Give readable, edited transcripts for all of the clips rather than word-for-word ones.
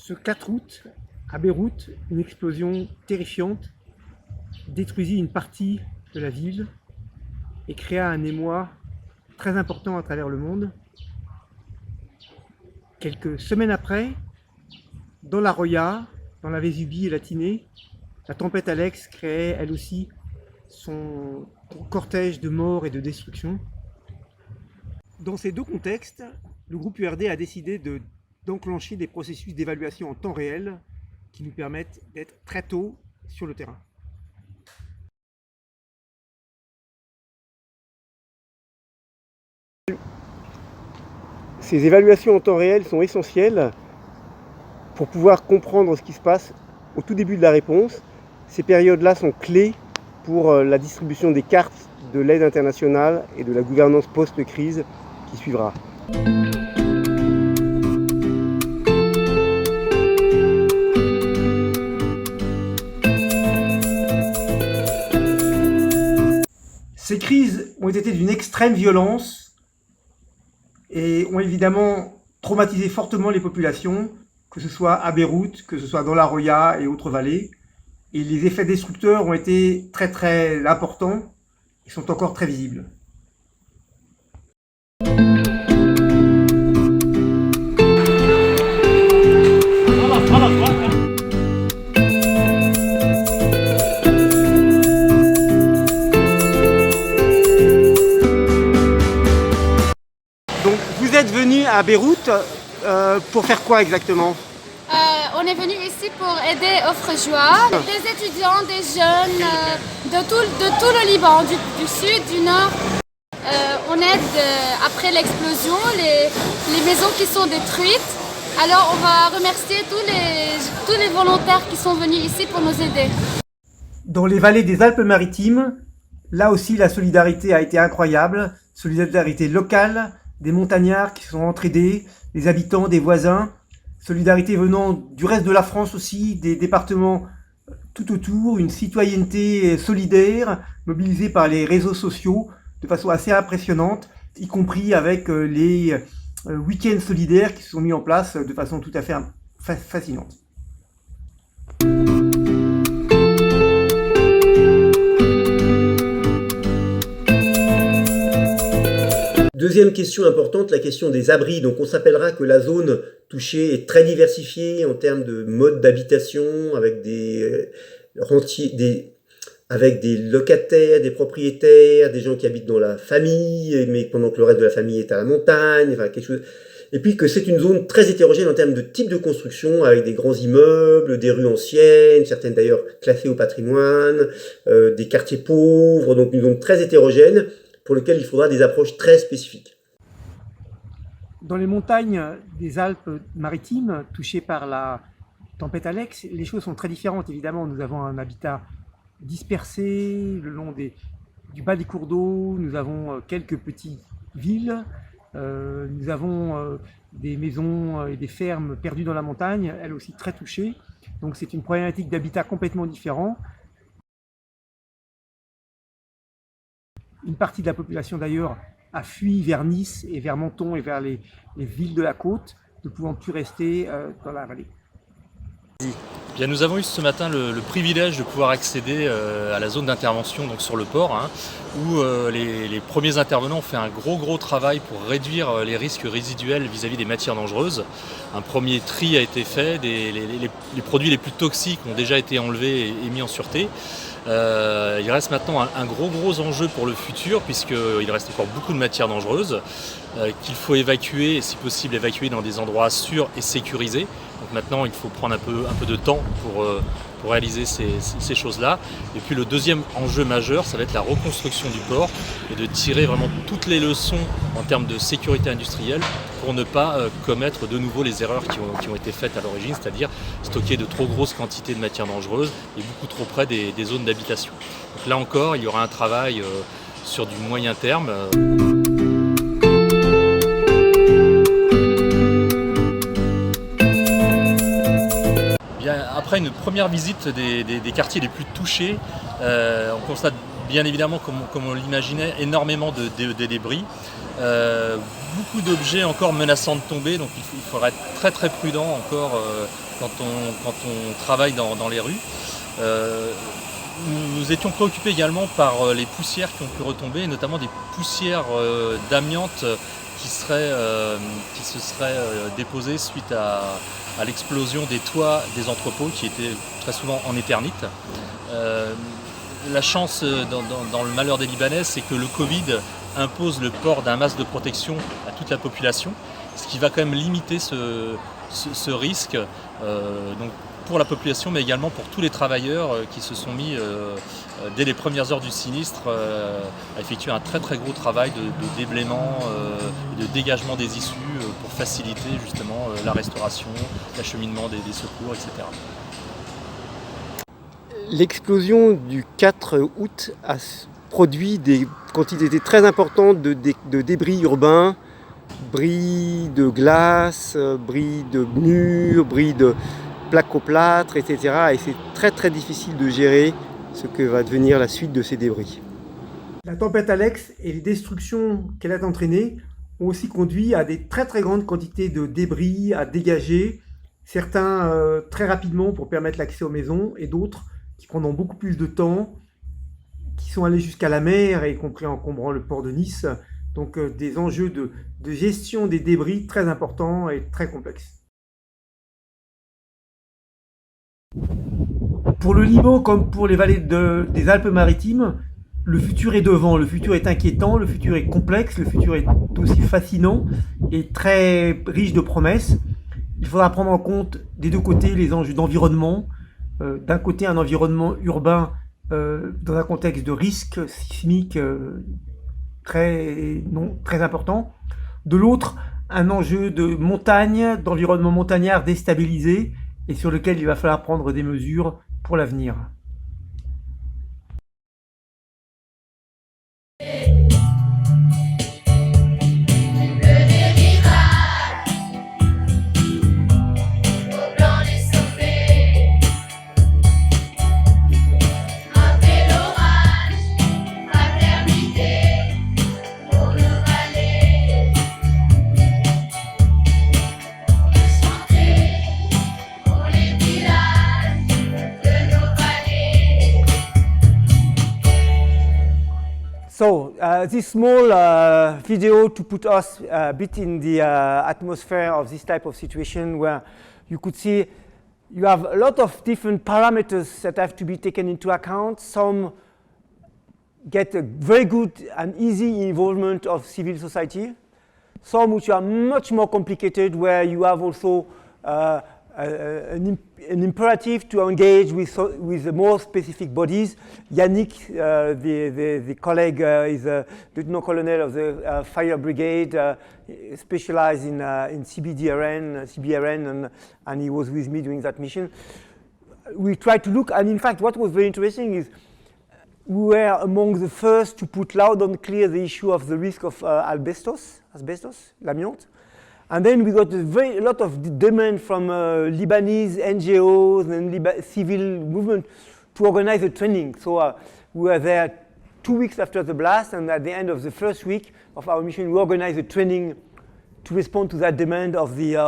Ce 4 août, à Beyrouth, une explosion terrifiante détruisit une partie de la ville et créa un émoi très important à travers le monde. Quelques semaines après, dans la Roya, dans la Vésubie latinée, la tempête Alex créait elle aussi son cortège de morts et de destruction. Dans ces deux contextes, le groupe URD a décidé d'enclencher des processus d'évaluation en temps réel qui nous permettent d'être très tôt sur le terrain. Ces évaluations en temps réel sont essentielles pour pouvoir comprendre ce qui se passe au tout début de la réponse. Ces périodes-là sont clés pour la distribution des cartes de l'aide internationale et de la gouvernance post-crise qui suivra. Ces crises ont été d'une extrême violence et ont évidemment traumatisé fortement les populations, que ce soit à Beyrouth, que ce soit dans la Roya et autres vallées. Et les effets destructeurs ont été très importants et sont encore très visibles. Donc vous êtes venu à Beyrouth pour faire quoi exactement? On est venu ici pour aider Offre Joie, des étudiants, des jeunes de tout le Liban, du sud, du nord. On aide après l'explosion les maisons qui sont détruites. Alors on va remercier tous les volontaires qui sont venus ici pour nous aider. Dans les vallées des Alpes-Maritimes, là aussi la solidarité a été incroyable. Solidarité locale, des montagnards qui sont entraidés, des habitants, des voisins. Solidarité venant du reste de la France aussi, des départements tout autour, une citoyenneté solidaire, mobilisée par les réseaux sociaux de façon assez impressionnante, y compris avec les week-ends solidaires qui se sont mis en place de façon tout à fait fascinante. Deuxième question importante, la question des abris. Donc on s'appellera que la zone touchée est très diversifiée en termes de modes d'habitation, avec des rentiers, avec des locataires, des propriétaires, des gens qui habitent dans la famille, mais pendant que le reste de la famille est à la montagne, enfin quelque chose. Et puis que c'est une zone très hétérogène en termes de type de construction, avec des grands immeubles, des rues anciennes, certaines d'ailleurs classées au patrimoine, des quartiers pauvres, donc une zone très hétérogène, pour lequel il faudra des approches très spécifiques. Dans les montagnes des Alpes-Maritimes, touchées par la tempête Alex, les choses sont très différentes. Évidemment, nous avons un habitat dispersé le long du bas des cours d'eau, nous avons quelques petites villes, nous avons des maisons et des fermes perdues dans la montagne, elles aussi très touchées. Donc c'est une problématique d'habitat complètement différente. Une partie de la population d'ailleurs a fui vers Nice et vers Menton et vers les villes de la côte, ne pouvant plus rester dans la vallée. Bien, nous avons eu ce matin le privilège de pouvoir accéder à la zone d'intervention, donc sur le port, hein, où les premiers intervenants ont fait un gros travail pour réduire les risques résiduels vis-à-vis des matières dangereuses. Un premier tri a été fait, les produits les plus toxiques ont déjà été enlevés et mis en sûreté. Il reste maintenant un gros enjeu pour le futur, puisqu'il reste encore beaucoup de matières dangereuses qu'il faut évacuer, et si possible évacuer dans des endroits sûrs et sécurisés. Donc maintenant il faut prendre un peu de temps pour réaliser ces choses-là. Et puis le deuxième enjeu majeur, ça va être la reconstruction du port et de tirer vraiment toutes les leçons en termes de sécurité industrielle pour ne pas commettre de nouveau les erreurs qui ont été faites à l'origine, c'est-à-dire stocker de trop grosses quantités de matières dangereuses et beaucoup trop près des zones d'habitation. Donc là encore, il y aura un travail sur du moyen terme. Après une première visite des quartiers les plus touchés, on constate bien évidemment, comme on l'imaginait, énormément de débris. beaucoup d'objets encore menaçant de tomber, donc il faudra être très très prudent encore quand on travaille dans les rues. Nous étions préoccupés également par les poussières qui ont pu retomber, notamment des poussières d'amiante qui se seraient déposées suite à l'explosion des toits des entrepôts qui étaient très souvent en éternite. La chance dans le malheur des Libanais, c'est que le Covid impose le port d'un masque de protection à toute la population, ce qui va quand même limiter ce risque donc pour la population, mais également pour tous les travailleurs qui se sont mis dès les premières heures du sinistre à effectuer un très très gros travail de déblaiement, de dégagement des issues pour faciliter justement la restauration, l'acheminement des secours, etc. L'explosion du 4 août a produit des quantités très importantes de débris urbains, bris de glace, bris de murs, bris de plaques au plâtre, etc. Et c'est très très difficile de gérer ce que va devenir la suite de ces débris. La tempête Alex et les destructions qu'elle a entraînées ont aussi conduit à des très très grandes quantités de débris à dégager, certains très rapidement pour permettre l'accès aux maisons et d'autres qui prendront beaucoup plus de temps, qui sont allés jusqu'à la mer, y compris encombrant le port de Nice. Donc des enjeux de gestion des débris très importants et très complexes. Pour le Liban, comme pour les vallées des Alpes-Maritimes, le futur est devant, le futur est inquiétant, le futur est complexe, le futur est aussi fascinant et très riche de promesses. Il faudra prendre en compte des deux côtés les enjeux d'environnement. D'un côté, un environnement urbain dans un contexte de risque sismique très important. De l'autre, un enjeu de montagne, d'environnement montagnard déstabilisé et sur lequel il va falloir prendre des mesures pour l'avenir. So this small video to put us a bit in the atmosphere of this type of situation where you could see you have a lot of different parameters that have to be taken into account. Some get a very good and easy involvement of civil society. Some which are much more complicated where you have also an imperative to engage with the more specific bodies. Yannick, the colleague, is a lieutenant colonel of the fire brigade, specialized in CBRN, and he was with me during that mission. We tried to look, and in fact, what was very interesting is we were among the first to put loud and clear the issue of the risk of asbestos, l'amiante. And then we got a lot of demand from Lebanese NGOs and civil movement to organize a training. So we were there 2 weeks after the blast, and at the end of the first week of our mission, we organized a training to respond to that demand of the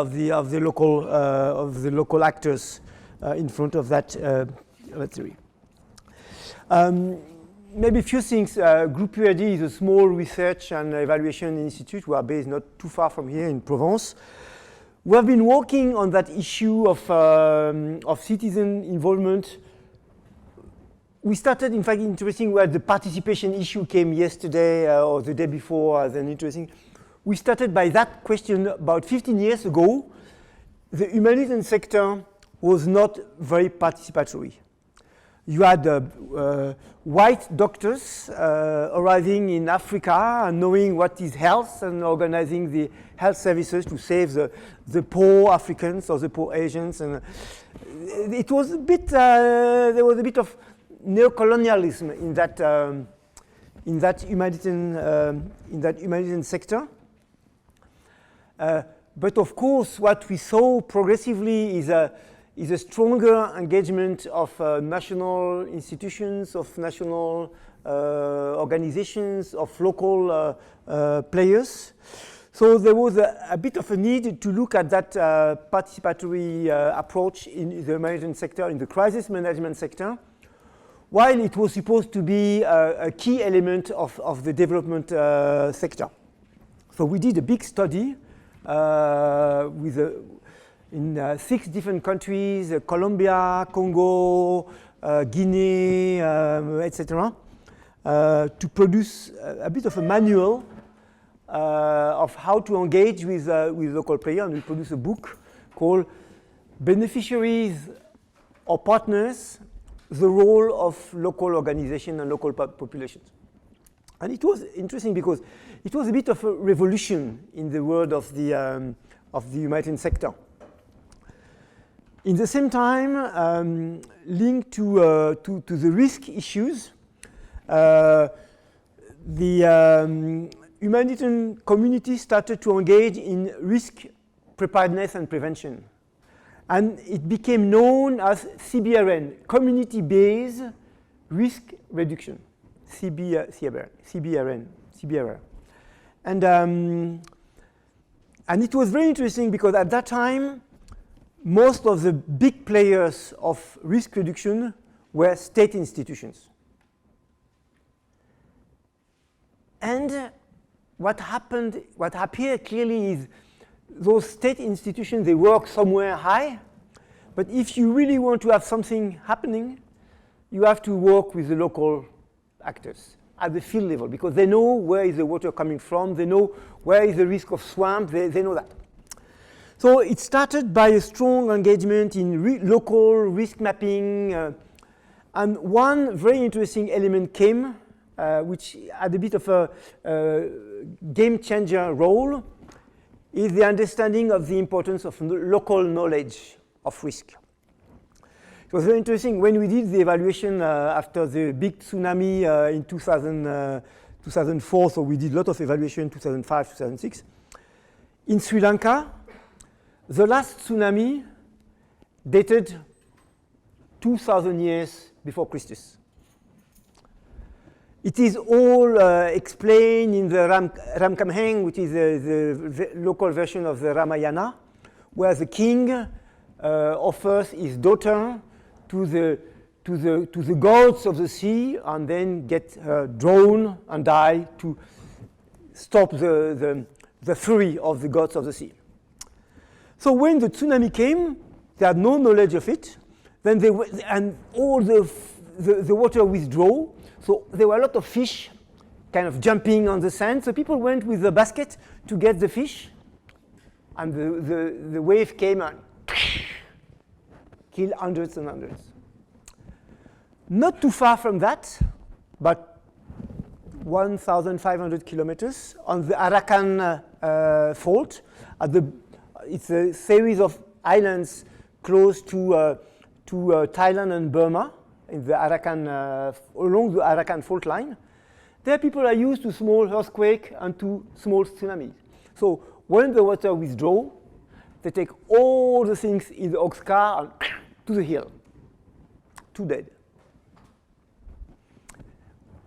local actors in front of that theory. Maybe a few things. Group URD is a small research and evaluation institute. We are based not too far from here in Provence. We have been working on that issue of citizen involvement. We started, in fact, interesting where the participation issue came yesterday or the day before as an interesting. We started by that question about 15 years ago. The humanitarian sector was not very participatory. You had white doctors arriving in Africa and knowing what is health and organizing the health services to save the poor Africans or the poor Asians. And it was a bit, there was a bit of neocolonialism in that humanitarian sector. But of course, what we saw progressively is a stronger engagement of national institutions, of national organizations, of local players. So there was a bit of a need to look at that participatory approach in the management sector, in the crisis management sector, while it was supposed to be a key element of the development sector. So we did a big study in 6 different countries, Colombia, Congo, Guinea, etc., to produce a bit of a manual of how to engage with local players, and we produced a book called Beneficiaries or Partners, the Role of Local Organization and Local Populations. And it was interesting because it was a bit of a revolution in the world of the humanitarian sector. In the same time, linked to the risk issues, the humanitarian community started to engage in risk preparedness and prevention. And it became known as CBRN, Community-Based Risk Reduction, CBRN. And it was very interesting because at that time, most of the big players of risk reduction were state institutions. And what appeared clearly is those state institutions, they work somewhere high, but if you really want to have something happening, you have to work with the local actors at the field level, because they know where is the water coming from, they know where is the risk of swamp, they know that. So it started by a strong engagement in local risk mapping, and one very interesting element came, which had a bit of a game changer role, is the understanding of the importance of local knowledge of risk. It was very interesting when we did the evaluation after the big tsunami in 2004, so we did a lot of evaluation 2005, 2006. In Sri Lanka, the last tsunami dated 2,000 years before Christus. It is all explained in the Ramkamheng, which is the local version of the Ramayana, where the king offers his daughter to the gods of the sea, and then get drowned and die to stop the fury of the gods of the sea. So when the tsunami came, they had no knowledge of it. Then and all the water withdrew. So there were a lot of fish kind of jumping on the sand. So people went with a basket to get the fish, and the wave came and killed hundreds and hundreds. Not too far from that, but 1,500 kilometers on the Arakan fault. It's a series of islands close to Thailand and Burma, in the Arakan, along the Arakan fault line. There people are used to small earthquake and to small tsunamis. So when the water withdraws, they take all the things in the ox car and to the hill, two dead.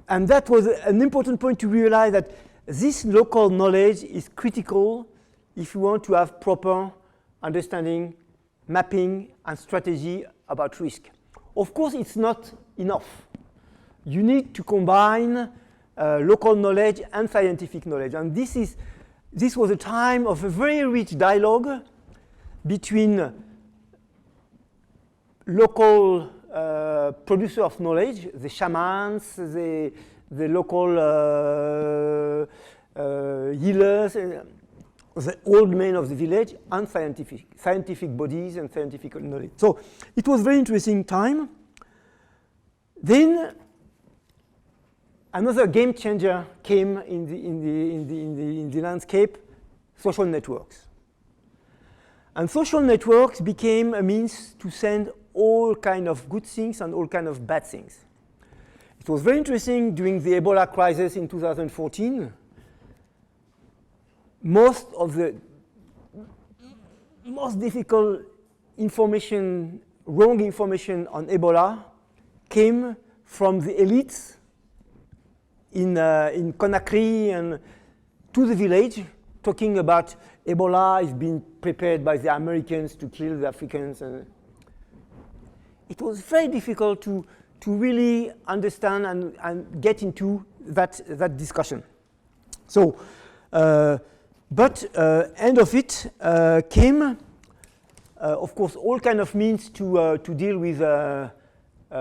And that was an important point to realize, that this local knowledge is critical if you want to have proper understanding, mapping, and strategy about risk. Of course, it's not enough. You need to combine local knowledge and scientific knowledge. And this was a time of a very rich dialogue between local producer of knowledge, the shamans, the local healers, the old men of the village, and scientific bodies and scientific knowledge. So it was a very interesting time. Then another game changer came in the landscape: social networks. And social networks became a means to send all kind of good things and all kind of bad things. It was very interesting during the Ebola crisis in 2014. Most of the most difficult information, wrong information on Ebola came from the elites in Conakry and to the village, talking about Ebola is being prepared by the Americans to kill the Africans. And it was very difficult to really understand and get into that discussion. So, but end of it came, of course, all kind of means to deal with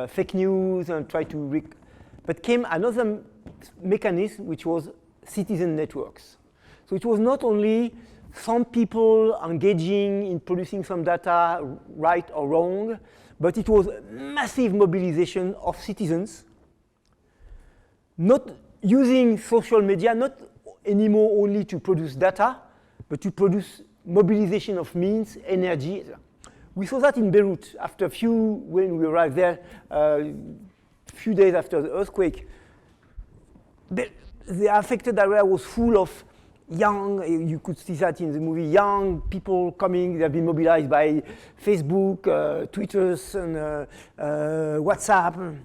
fake news and try to, but came another mechanism which was citizen networks. So it was not only some people engaging in producing some data, right or wrong, but it was massive mobilization of citizens, not using social media, not anymore only to produce data, but to produce mobilization of means, energy. We saw that in Beirut when we arrived there, few days after the earthquake. The affected area was full of young, you could see that in the movie, young people coming. They have been mobilized by Facebook, Twitters, and WhatsApp.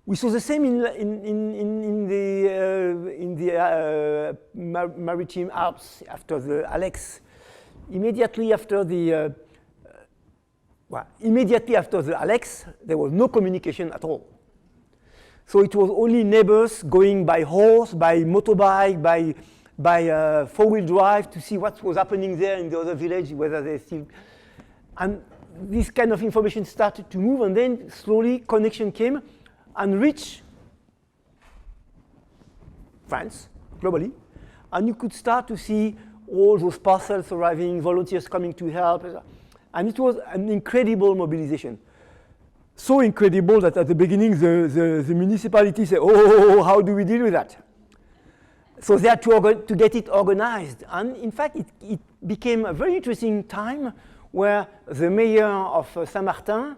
We saw the same in the maritime Alps after the Alex. Immediately after the Alex, there was no communication at all. So it was only neighbors going by horse, by motorbike, by four-wheel drive to see what was happening there in the other village, whether they still. And this kind of information started to move, and then slowly connection came and reached France globally. And you could start to see all those parcels arriving, volunteers coming to help. And it was an incredible mobilization. So incredible that at the beginning the municipality said, oh, how do we deal with that? So they had to get it organized. And in fact, it became a very interesting time where the mayor of Saint-Martin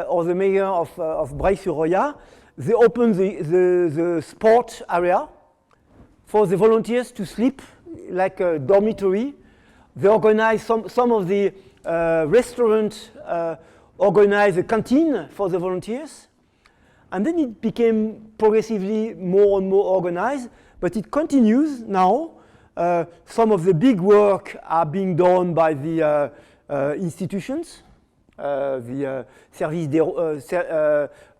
or the mayor of Roya, they opened the sport area for the volunteers to sleep like a dormitory. They organized some of the restaurants, organized a canteen for the volunteers. And then it became progressively more and more organized, but it continues now. Some of the big work are being done by the institutions, the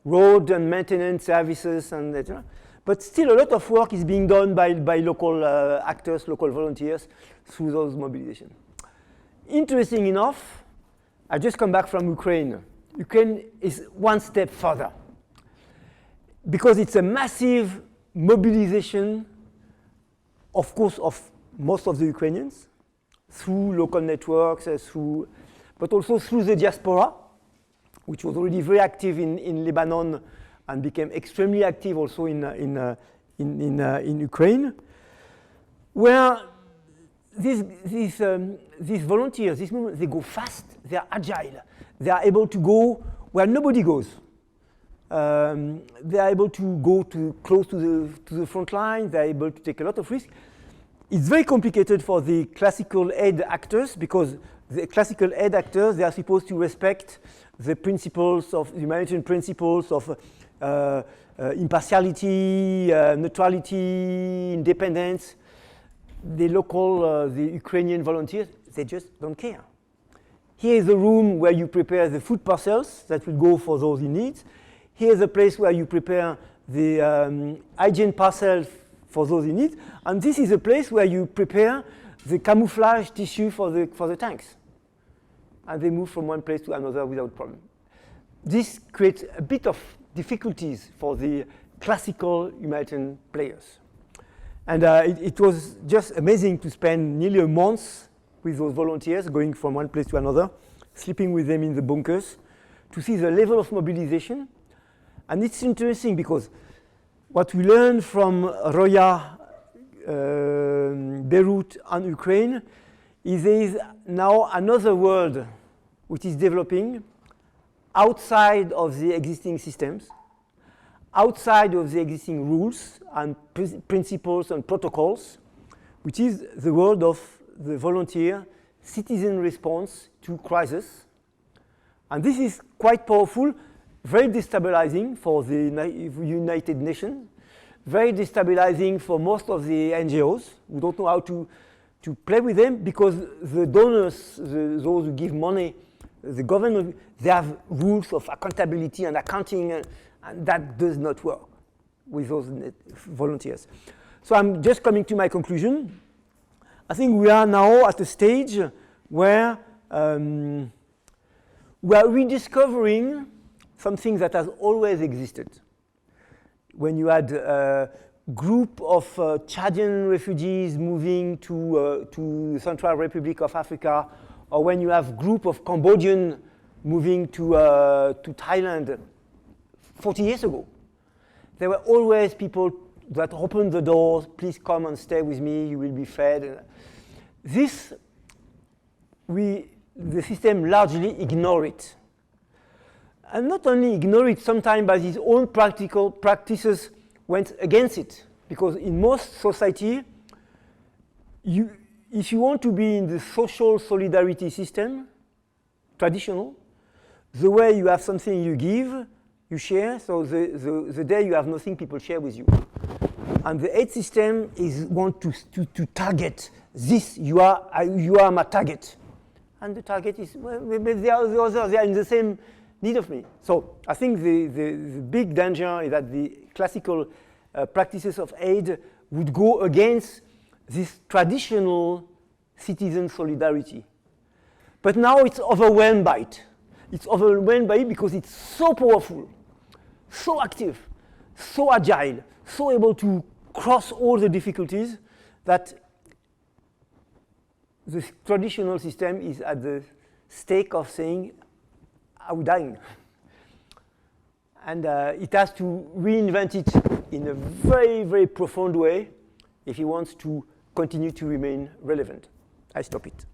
road and maintenance services, and etc. But still a lot of work is being done by local actors, local volunteers through those mobilizations. Interesting enough, I just come back from Ukraine. Ukraine is one step further because it's a massive mobilization, of course, of most of the Ukrainians through local networks, but also through the diaspora, which was already very active in Lebanon and became extremely active also in Ukraine, where these volunteers, this movement, they go fast, they are agile, they are able to go where nobody goes. They are able to go close to the front line, they are able to take a lot of risk. It's very complicated for the classical aid actors because the classical aid actors, they are supposed to respect the principles of humanitarian principles of impartiality, neutrality, independence. The local, the Ukrainian volunteers, they just don't care. Here is a room where you prepare the food parcels that will go for those in need. Here is a place where you prepare the hygiene parcels for those in need. And this is a place where you prepare the camouflage tissue for the tanks. And they move from one place to another without problem. This creates a bit of difficulties for the classical humanitarian players. And it was just amazing to spend nearly a month with those volunteers, going from one place to another, sleeping with them in the bunkers, to see the level of mobilization. And it's interesting because what we learned from Roya, Beirut, and Ukraine is there is now another world which is developing outside of the existing systems, outside of the existing rules and principles and protocols, which is the world of the volunteer citizen response to crisis. And this is quite powerful, very destabilizing for the United Nations, very destabilizing for most of the NGOs who don't know how to play with them, because the donors, those who give money, the government, they have rules of accountability and accounting, and that does not work with those volunteers. So I'm just coming to my conclusion. I think we are now at a stage where we are rediscovering something that has always existed. When you had a group of Chadian refugees moving to the Central Republic of Africa, or when you have group of Cambodian moving to Thailand 40 years ago, there were always people that opened the doors, please come and stay with me, you will be fed. This, the system largely ignore it. And not only ignore it, sometimes by his own practical practices went against it. Because in most society, if you want to be in the social solidarity system, traditional, the way you have something you give, you share, so the day you have nothing, people share with you. And the aid system is want to target this, you are my target. And the target is, well, maybe the others, they are in the same need of me. So I think the big danger is that the classical practices of aid would go against this traditional citizen solidarity. But now it's overwhelmed by it. It's overwhelmed by it because it's so powerful, so active, so agile, so able to cross all the difficulties that the traditional system is at the stake of saying, I'm dying. And it has to reinvent it in a very, very profound way if it wants to continue to remain relevant. I stop it.